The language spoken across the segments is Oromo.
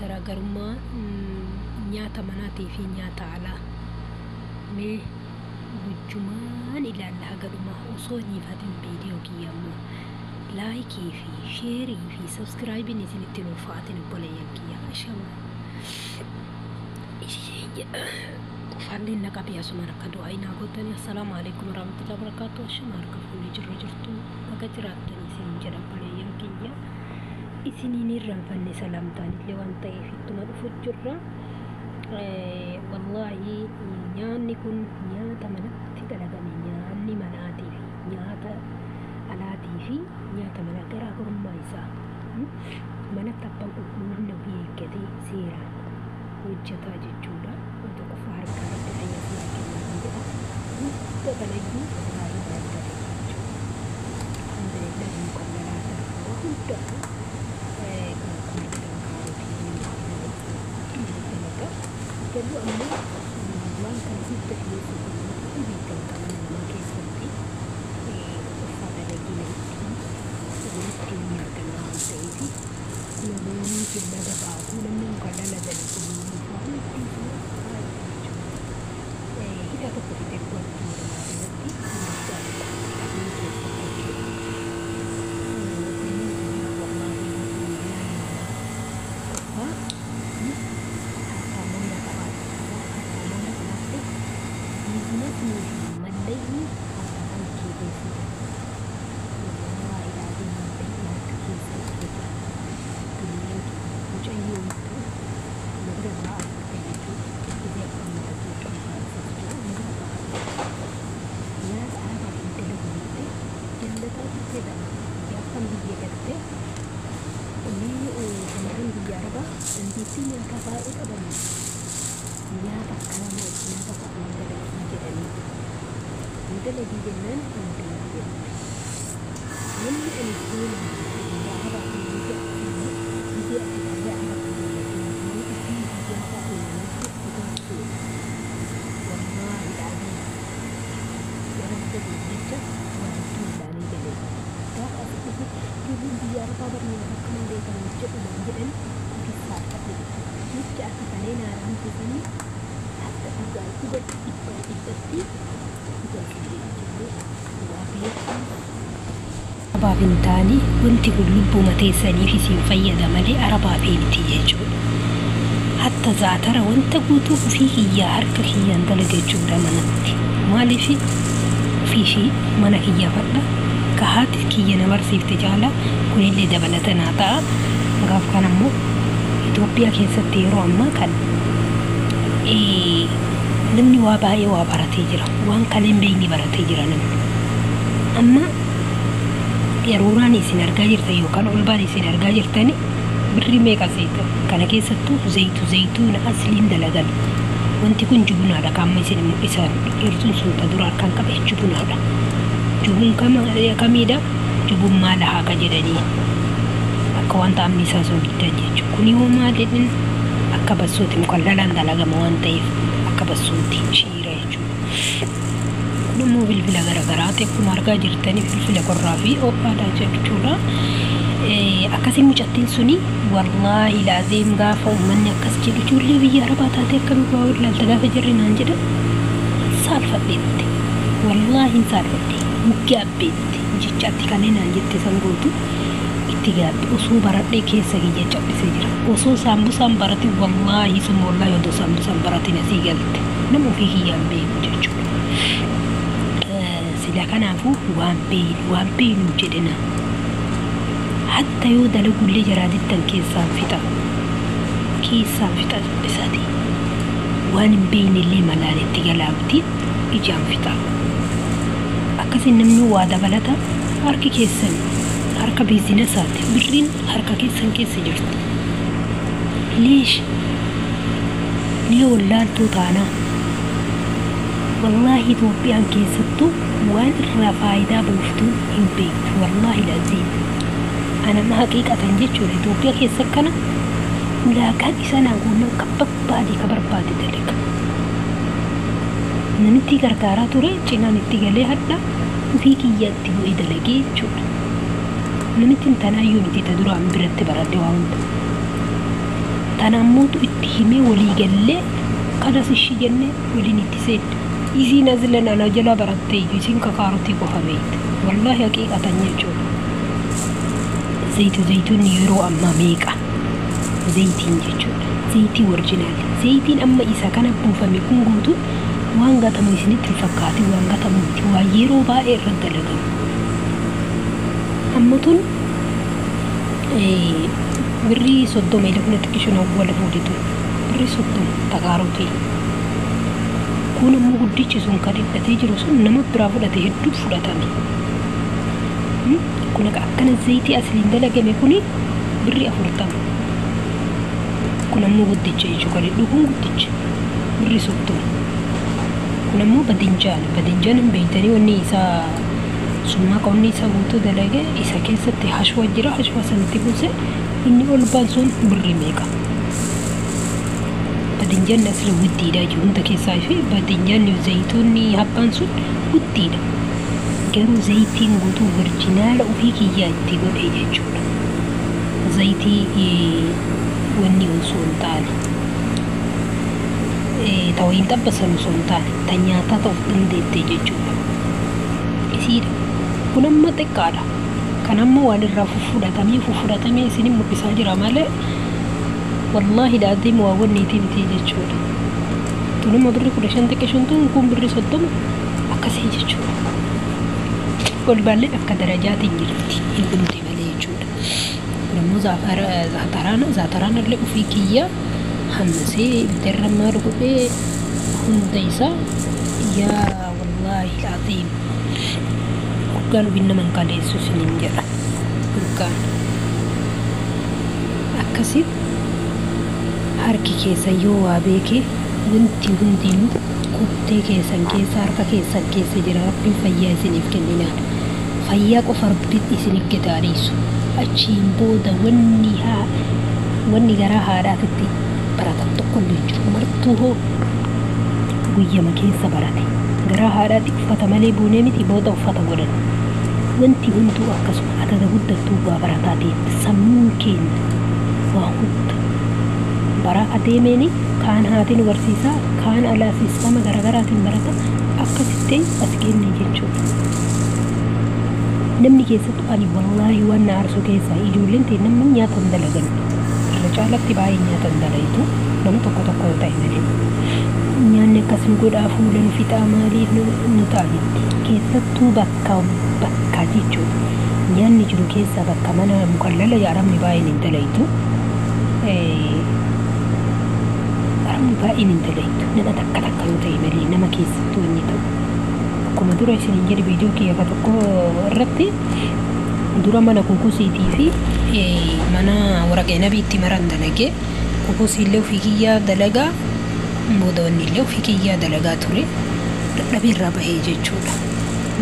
garaagarummaa nyaata manaatii fi nyaata alaa mee wajjumaan ilaalla hagadhuma osoo hin ifatin viidiyoo kiyyaammoo laayikii fi sheerii fi sabskraayibiin isinitti ulfaatin obboleeyyan kiyya ashama qofaalleen naqabii asuma rakka du'aa inaa gootanii assalaamu alaikum warahmatullahi wabarakatuh ashama harka fuullee jirtu akka jiraattan isin jedha obboleeyyan kiyya isiniin irraanfanne salaamtaan illee waan ta'eef ittuma dhufuuf jirra. Wallahi nyaanni kun nyaata manatti dalagame nyaanni manaatii fi nyaata alaatii fi nyaata mana garaagarummaa isaa manatti abbaan qulqullina ofii eeggatee seeraan hojjetaa jechuudha. Wanta qofa harkaa irratti fayyadamuu kennan jedha. Hunda kanayyuu wallahi baay'ate jechuudha. Alhamdulillah muka lalaata hunda Kedua ambil uang kasih terus ini tentang nama kesehati pada lagi sebelum dunia kenal sendiri kemudian kita dapat aku dan kalau ada dari kemudian kita dapat kita buat lagi dengan Arabaa taani wanti kun lubbuu mateessanii fi siin fayyada malee arabaa miti jechuudha. Hatta zaatara wanta guutuu ofii kiyyaa harka kiyyaan dalagachuudha manatti. Maaliif ofii mana kiyyaa fadha ka haati kiyya na barsiifte jaala kunillee dabalatanaa ta'a. Gaaf kan ammoo Itoophiyaa keessatti yeroo ammaa kan namni waa baay'ee waa baratee jira. Waan kaleen beeyni baratee jira namni. Amma yerooraan isin argaa jirtan yookaan olbaan isin argaa jirtani birri meeqa seeta kana keessattuu zayituun asliin dalagan wanti kun jubunaadha kamma isin isa irtuun sunta dura harkaan qabe jubunaadha jubun kamiidha jubun maala haaka jedhanii akka wanta amni isaa sun giddan jechuudha kuni hoo maalidhin akka bassooti mukallalaan dalagama waan ta'eef akka bassooti shiira jechuudha. Namoo bilbila garaagaraa ta'e akkuma argaa jirtanii bilbila qorraa fi oppaadha jechuudha. Akkasii mucattiin suni wallaahi laazeem gaafa uummanni akkas jedhu ijoollee biyya arabaa taatee akkamitti waa ilaalta gaafa jirre naan jedha saalfadheetti wallaahi hin saalfadhe mukkee abbeetti jechaatti kanneen naan jette san gootu itti gaabbe osoo baradhee keessa kiyya cabsisee jira osoo saambusaan barate wallaahi suma wallaahi odoo saambusaan barate nasii galte nama ofii kiyyaan beeku jechuudha. Sila kanaafuu waan beeynu jedhina hatta yoo dalagullee jaraadittan keessaan fixa isaati waan hin beeynellee malaan itti galaabti ijaan fixa akkasiin namni waa dabalata harki keessan harka biizinasaati birriin harka keessan keessa jirti leesh ni wallaaltuu taanaa wallahi Itoophiyaan keessattuu waan irraa faayidaa buuftuu hin beektu wallahi laziim ana ma haqiiqatan jechuudha Itoophiyaa keessa kana ulaagaan isa naanguunnan ka barbaade dalaga namitti gargaaraa ture cinaan itti galee hadha ofii kiyyaatti bu'ee dalagee jechuudha namitti tanaayyuu miti ta duraan biratti baradhe waa hunda tanammotu itti himee walii gallee kanas ishii jennee waliin itti seedde. Isiin aslan ana jala barattee isiin kakaarutti qofa beekte. Wallahi haqiiqatan jechuudha. Zayituun yeroo ammaa meeqa? Zayitiin jechuudha. Zayitii orjinaali. Zayitiin amma isa kana buufame kun guutuun waan gatamu isinitti hin fakkaatin waan gatamuuti. Waa yeroo baay'ee irra dalagamu. Amma tun birrii 30 ila kuna xiqqishoon awwaala fuudhitu. Birrii 30 takaaruuti. Kun ammoo guddichi sun kan hidhatee jiru sun nama biraa fudhate hedduu fudhatame. Kun akkana zayitii asliin dalagame kuni birrii 40. Kun ammoo guddicha jechuudha. Kan hidhu kun guddicha birrii 30. Kun ammoo badinjaan hin beeytanii wanni isaa summaa qonni isa guutuu dalage isa keessatti hashwa jira. Hashwa sanatti buuse inni ol baan sun birrii meeqa? Badinjaan asli guddiidha jechuudha. Hunda keessaa fi badinjaan zayitoonni habbaan sun guddiidha. Garuu zayitiin guutuu orjinaala ofii kiyyaa itti godhe jechuudha. Zayitii wanni osoo hin taane ta'uu hin xabbasan osoo hin taane ta nyaataa ta'uuf dandeette jechuudha. Isiidha. Kun amma xiqqaadha. Kan amma waan irraa fufudhatamee isin mul'isaa jira malee wallahi laaziim waa wanniitii miti jechuudha. Tunuma birrii 15 xiqqishoon tun kun birrii 30 akkasii jechuudha. Walbaalleen akka darajaatiin jirti hin dhumte malee jechuudha. Kun ammoo zaataraan illee ofii kiyya hammasee bitterrammaa dhugudhee hunda isaa yaa wallaahi laaziim urgaan ubinna manqaleessu sinin jedha. Urgaan akkasii harki keessa yoo waa beeke wanti hundinuu kuttee keessan keessa harka keessan keessa jira. Rabbiin fayyaa isiniif kenninaan fayyaa qofa rabbiin isiniif gadaadhiisu. Achiin booda wanni garaa haadhaatitti baratan tokko illee jiru. Martuu hoo guyyama keessa barate garaa haadhaatti uffata malee buunee miti booda uffata godhan. Wanti hunduu akkasuma adada guddattuu waa barataa deemte. Sammuun keenya waa hunda baraa adeemeni kaan haatiin barsiisaa kaan alaa siistama garaagaraatiin barata akkasitti as geenne jechuudha. Namni keessattuu ani wallaahi waan na aarsu keessaa ijoolleen ta'e namni nyaata hin dalagan. Irra caalatti baay'ee nyaata hin dalagitu nama tokko yoo ta'e malee. Nyaanni akkasii godhaa fuulan fixaa maaliif nu ta'anitti keessattuu bakka jechuudha. Nyaanni jiru keessaa bakka mana mukallala yaaramni baay'een hin dalagitu. Baay'een hin dalagitu nama takka yoo ta'e malee nama keessattuu inni ta'u. Akkuma dura isiniin jedhe viidiyoo kiyya tokko irratti dura mana kukusiitii fi mana waraqee nabiitti maran dalagee kukusiillee ofii kiyyaa dalagaa booda wanni illee ofii kiyyaa dalagaa ture dadhabee irraa bahee jechuudha.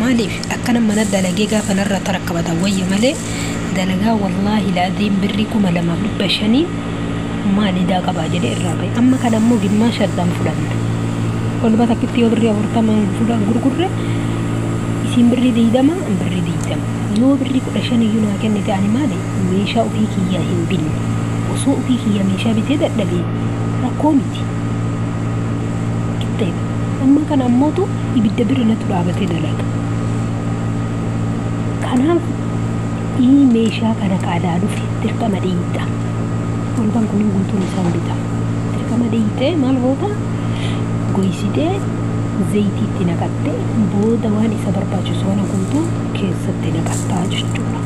Maaliif akkana mana dalagee gaafa narraa tarakkabatan wayya malee dalagaa wallaahi laaziim birrii 2500 maalidaa qabaa jedhee irraa bahe. Amma kan ammoo gimmaa shaddaan fudhanna. Kolba takkitti yoo birrii 40 fudhan gurgurre isiin birrii 20 yoo birrii 15 iyyuu naa kennite ani maali meeshaa ofii kiyyaa hin binne. Osoo ofii kiyyaa meeshaa bitee dadhabee rakkoo miti. Qixxeedha. Amma kan ammootu ibidda bira natu dhaabatee dalaga. Kanaaf meeshaa kana qaadaa dhufe dirqama dhiita. Kolbaan kun guutuun isaan bita. Dirqama dhiitee maal goota goysitee zayitiitti naqattee booda waan isa barbaachisu waan guutuu keessatti naqattaa jechuudha.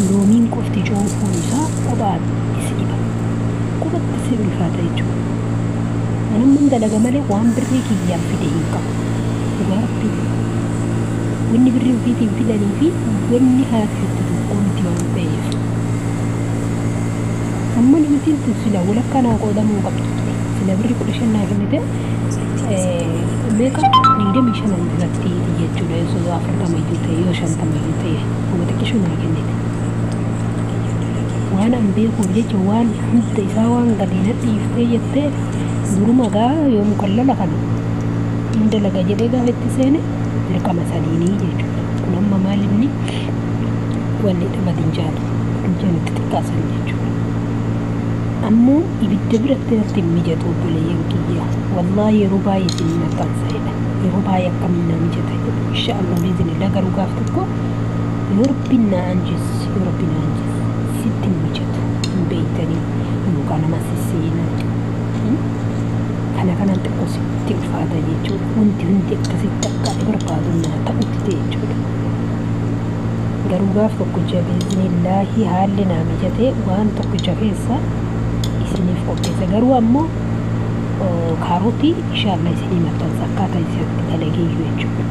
Loomiin qofti cuunfuun isaa kophaatti isi dhiba. Qubatti si ulfaata jechuudha. Anamman dalaga malee waan birrii kiyyaan fide hin qabu. Dhugaa rabbii wanni birrii ofiitiin fidanii fi wanni haati fiddu tokkoomti waan ta'eef. Amma namtiin tun sila walakkaa naa qoodamuu qabdu ture. Sila birrii 15 naa kennite meeqa 25 irratti jechuudha. Yoo 40 iyyuu ta'e yoo 50 iyyuu ta'e kuma xiqqishuu naa kennite. Waan an beekuuf jecha waan hunda isaa waan gadi nadhiiftee jettee duruma gaa yoo mukallala kana hin dalaga jedhee gaafa itti seene dirqama sadiinii jechuudha. Kun amma maalinni wanni dhama dinjaatu itti xiqqaasan jechuudha. ammoo ibidda biratti natti hin mijatu obboleeyyan kiyya. Wallaahi yeroo baay'ee isin maxxansaa'edha. Yeroo baay'ee akkamiin na mijata jedhu inshaallah biizinillah garuu gaaf tokko yoo rabbiin na anjesse yoo rabbiin na anjesse sitti hin mijatu hin beektanii yookaan nama sisseenaa kana kanaan xiqqoo sitti ulfaata jechuudha. Wanti hundi akkasitti akka barbaadu naa ta'utti ta'e jechuudha. Garuu gaaf tokkicha biizinillaahi haalli naa mijatee waan tokkicha keessa isiniif qopheessa. Garuu ammoo kaarotii inshaallah isinii maxxansa akkaataa isatti dalageeyyu jechuudha.